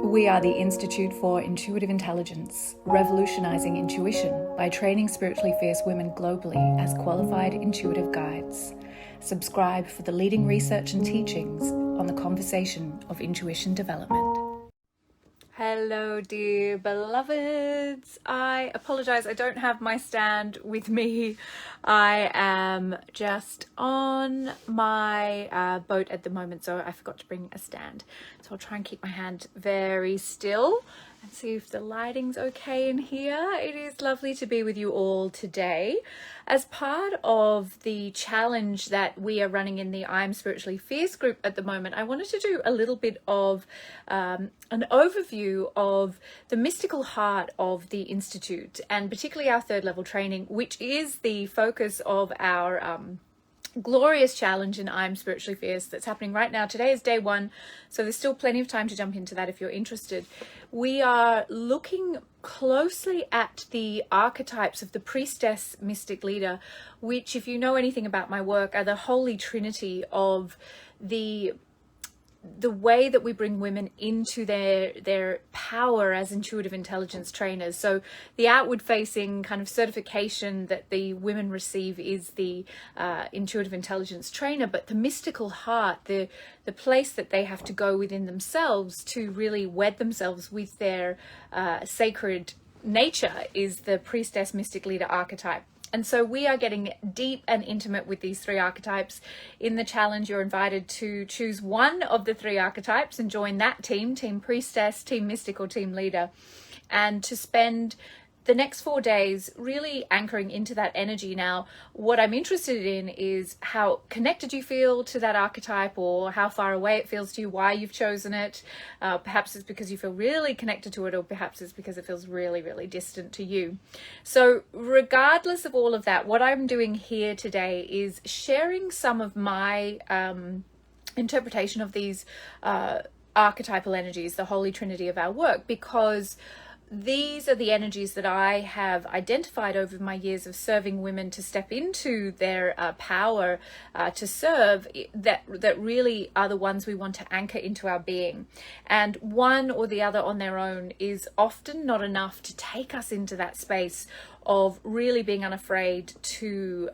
We are the Institute for Intuitive Intelligence, revolutionizing intuition by training spiritually fierce women globally as qualified intuitive guides. Subscribe for the leading research and teachings on the conversation of intuition development. Hello, dear beloveds. I apologize, I don't have my stand with me. I am just on my boat at the moment, so I forgot to bring a stand. So I'll try and keep my hand very still and see if the lighting's okay in here. It is lovely to be with you all today. As part of the challenge that we are running in the I'm Spiritually Fierce group at the moment, I wanted to do a little bit of an overview of the mystical heart of the Institute, and particularly our third level training, which is the focus of our glorious challenge in I'm Spiritually Fierce that's happening right now. Today is day 1, so there's still plenty of time to jump into that if you're interested. We are looking closely at the archetypes of the Priestess Mystic Leader, which, if you know anything about my work, are the holy trinity of the way that we bring women into their power as intuitive intelligence trainers. So the outward facing kind of certification that the women receive is the intuitive intelligence trainer, but the mystical heart, the place that they have to go within themselves to really wed themselves with their sacred nature is the Priestess Mystic Leader archetype. And so we are getting deep and intimate with these 3 archetypes. In the challenge, you're invited to choose one of the 3 archetypes and join that team, Team Priestess, Team Mystic, or Team Leader, and to spend the next 4 days really anchoring into that energy. Now, what I'm interested in is how connected you feel to that archetype, or how far away it feels to you, why you've chosen it. Perhaps it's because you feel really connected to it, or perhaps it's because it feels really, really distant to you. So regardless of all of that, what I'm doing here today is sharing some of my interpretation of these archetypal energies, the holy trinity of our work, because these are the energies that I have identified over my years of serving women to step into their power to serve, that really are the ones we want to anchor into our being. And one or the other on their own is often not enough to take us into that space of really being unafraid to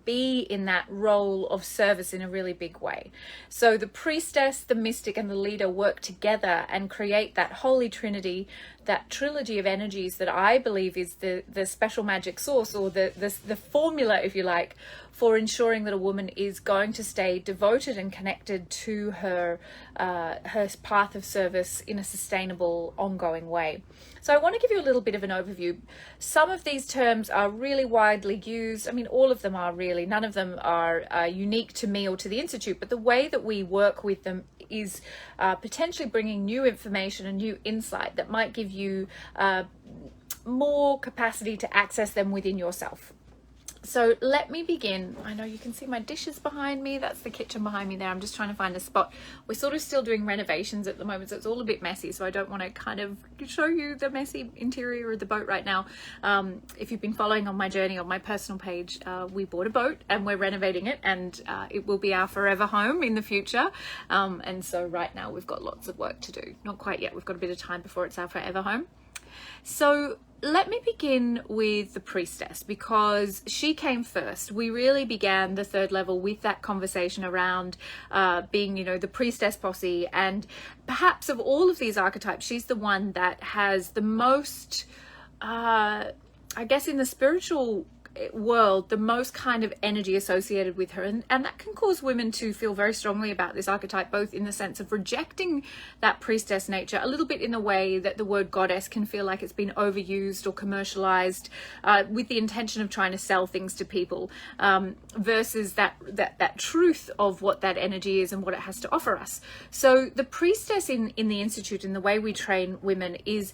be in that role of service in a really big way. So the priestess, the mystic, and the leader work together and create that holy trinity, that trilogy of energies that I believe is the special magic source, or the formula, if you like, for ensuring that a woman is going to stay devoted and connected to her path of service in a sustainable, ongoing way. So I want to give you a little bit of an overview. Some of these terms are really widely used. I mean, all of them are really. None of them are unique to me or to the Institute, but the way that we work with them is potentially bringing new information and new insight that might give you more capacity to access them within yourself. So let me begin. I know you can see my dishes behind me. That's the kitchen behind me there. I'm just trying to find a spot. We're sort of still doing renovations at the moment, so it's all a bit messy. So I don't want to kind of show you the messy interior of the boat right now. If you've been following on my journey on my personal page, we bought a boat and we're renovating it, and it will be our forever home in the future. And so right now we've got lots of work to do. Not quite yet. We've got a bit of time before it's our forever home. So let me begin with the priestess, because she came first. We really began the third level with that conversation around being, the priestess posse. And perhaps of all of these archetypes, she's the one that has the most, I guess in the spiritual world, the most kind of energy associated with her, and that can cause women to feel very strongly about this archetype, both in the sense of rejecting that priestess nature, a little bit in the way that the word goddess can feel like it's been overused or commercialized with the intention of trying to sell things to people, versus that truth of what that energy is and what it has to offer us. So the priestess in the Institute, and the way we train women, is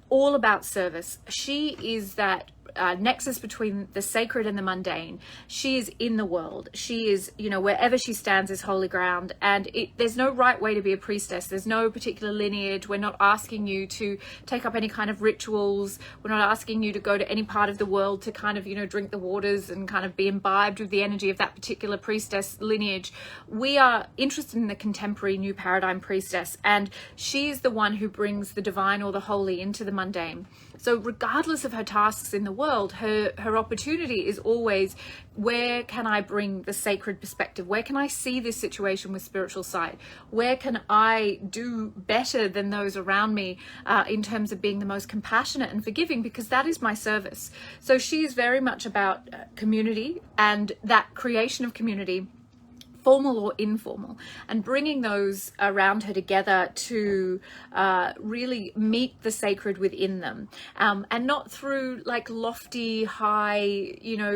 all about service. She is that nexus between the sacred and the mundane. She is in the world. She is, wherever she stands is holy ground. And there's no right way to be a priestess. There's no particular lineage. We're not asking you to take up any kind of rituals. We're not asking you to go to any part of the world to kind of, drink the waters and kind of be imbibed with the energy of that particular priestess lineage. We are interested in the contemporary new paradigm priestess, and she is the one who brings the divine or the holy into the mundane. So regardless of her tasks in the world, her opportunity is always, where can I bring the sacred perspective? Where can I see this situation with spiritual sight? Where can I do better than those around me in terms of being the most compassionate and forgiving? Because that is my service. So she is very much about community and that creation of community, formal or informal, and bringing those around her together to really meet the sacred within them, and not through like lofty, high,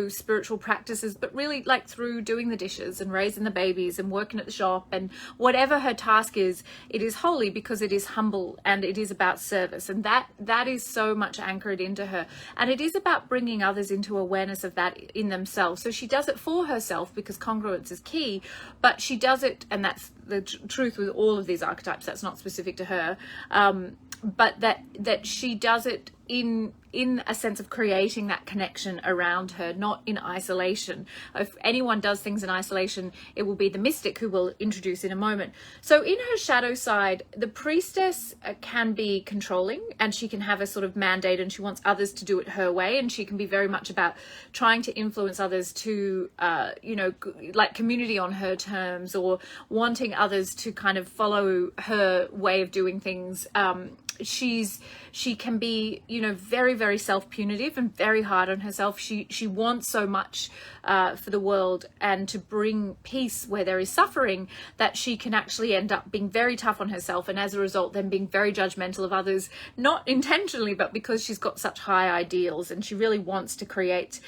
spiritual practices, but really like through doing the dishes and raising the babies and working at the shop, and whatever her task is, it is holy because it is humble and it is about service, and that is so much anchored into her, and it is about bringing others into awareness of that in themselves. So she does it for herself because congruence is key, but she does it, and that's the truth with all of these archetypes, that's not specific to her, but that she does it in a sense of creating that connection around her, not in isolation. If anyone does things in isolation, it will be the mystic, who we'll introduce in a moment. So in her shadow side, the priestess can be controlling, and she can have a sort of mandate, and she wants others to do it her way, and she can be very much about trying to influence others to like community on her terms, or wanting others to kind of follow her way of doing things. She can be, very, very self-punitive and very hard on herself. She wants so much for the world and to bring peace where there is suffering, that she can actually end up being very tough on herself, and as a result then being very judgmental of others, not intentionally, but because she's got such high ideals, and she really wants to create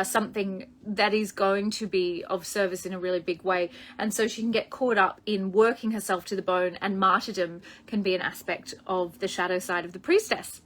something that is going to be of service in a really big way. And so she can get caught up in working herself to the bone, and martyrdom can be an aspect of the shadow side of the priestess.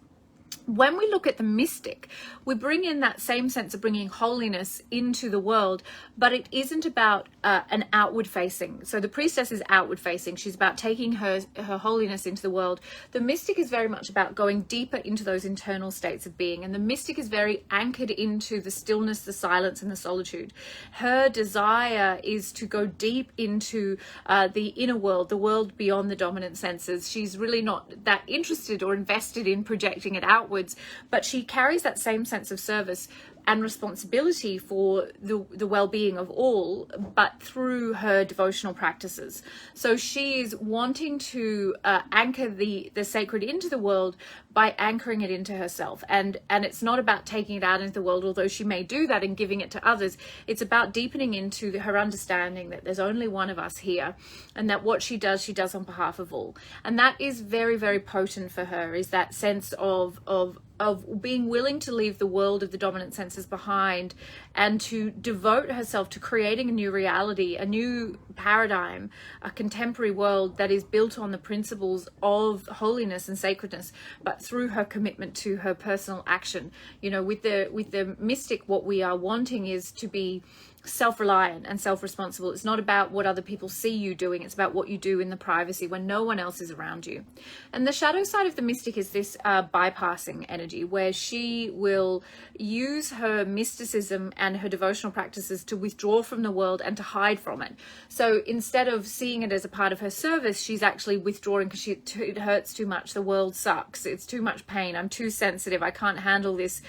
When we look at the mystic, we bring in that same sense of bringing holiness into the world, but it isn't about an outward facing. So the priestess is outward facing. She's about taking her holiness into the world. The mystic is very much about going deeper into those internal states of being. And the mystic is very anchored into the stillness, the silence, and the solitude. Her desire is to go deep into the inner world, the world beyond the dominant senses. She's really not that interested or invested in projecting it outwards, but she carries that same sense of service and responsibility for the well-being of all, but through her devotional practices. So she is wanting to anchor the sacred into the world by anchoring it into herself. And it's not about taking it out into the world, although she may do that and giving it to others. It's about deepening into her understanding that there's only one of us here, and that what she does on behalf of all. And that is very, very potent for her, is that sense of being willing to leave the world of the dominant senses behind, and to devote herself to creating a new reality, a new paradigm, a contemporary world that is built on the principles of holiness and sacredness, but through her commitment to her personal action. With the mystic, what we are wanting is to be self-reliant and self-responsible. It's not about what other people see you doing. It's about what you do in the privacy when no one else is around you. And the shadow side of the mystic is this bypassing energy, where she will use her mysticism and her devotional practices to withdraw from the world and to hide from it. So instead of seeing it as a part of her service, she's actually withdrawing because it hurts too much. The world sucks. It's too much pain. I'm too sensitive. I can't handle this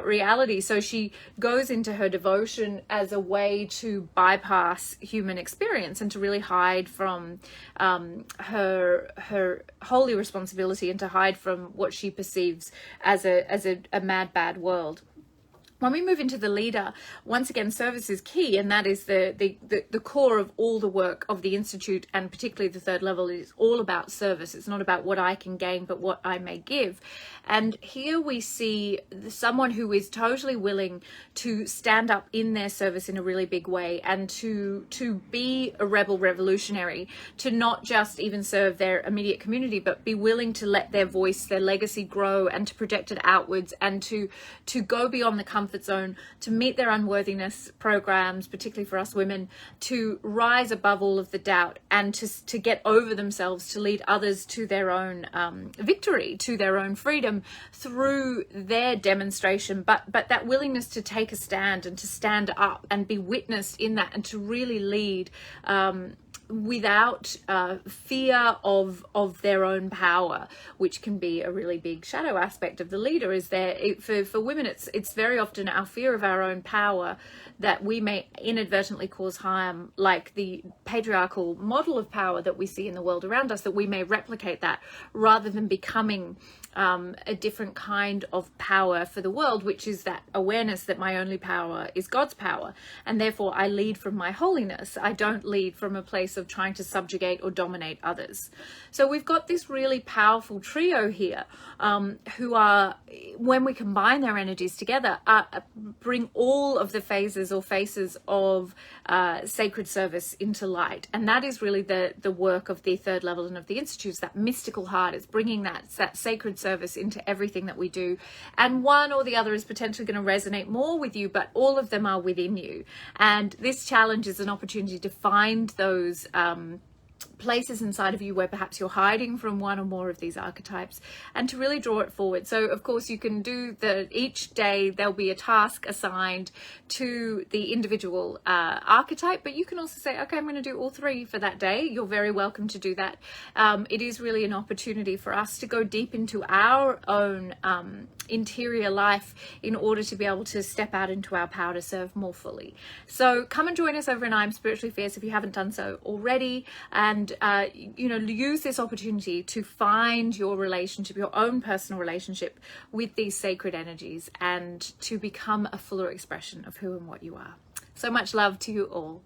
reality. So she goes into her devotion as a way to bypass human experience and to really hide from her holy responsibility, and to hide from what she perceives as a mad, bad world. When we move into the leader, once again, service is key, and that is the core of all the work of the Institute, and particularly the third level is all about service. It's not about what I can gain, but what I may give. And here we see someone who is totally willing to stand up in their service in a really big way, and to be a rebel revolutionary, to not just even serve their immediate community, but be willing to let their voice, their legacy grow, and to project it outwards, and to go beyond the comfort zone, to meet their unworthiness programs, particularly for us women, to rise above all of the doubt, and to get over themselves, to lead others to their own victory, to their own freedom through their demonstration, but that willingness to take a stand and to stand up and be witnessed in that, and to really lead without fear of their own power, which can be a really big shadow aspect of the leader. Is there for women, it's very often our fear of our own power that we may inadvertently cause harm, like the patriarchal model of power that we see in the world around us, that we may replicate that rather than becoming a different kind of power for the world, which is that awareness that my only power is God's power, and therefore I lead from my holiness. I don't lead from a place of trying to subjugate or dominate others. So we've got this really powerful trio here, who are, when we combine their energies together, bring all of the phases or faces of sacred service into light. And that is really the work of the third level and of the Institutes, that mystical heart. It's bringing that sacred service into everything that we do. And one or the other is potentially going to resonate more with you, but all of them are within you. And this challenge is an opportunity to find those places inside of you where perhaps you're hiding from one or more of these archetypes, and to really draw it forward. So of course you can do each day there'll be a task assigned to the individual archetype, but you can also say, okay, I'm going to do all three for that day. You're very welcome to do that. It is really an opportunity for us to go deep into our own interior life in order to be able to step out into our power to serve more fully. So come and join us over in I'm Spiritually Fierce if you haven't done so already, and use this opportunity to find your relationship, your own personal relationship with these sacred energies, and to become a fuller expression of who and what you are. So much love to you all.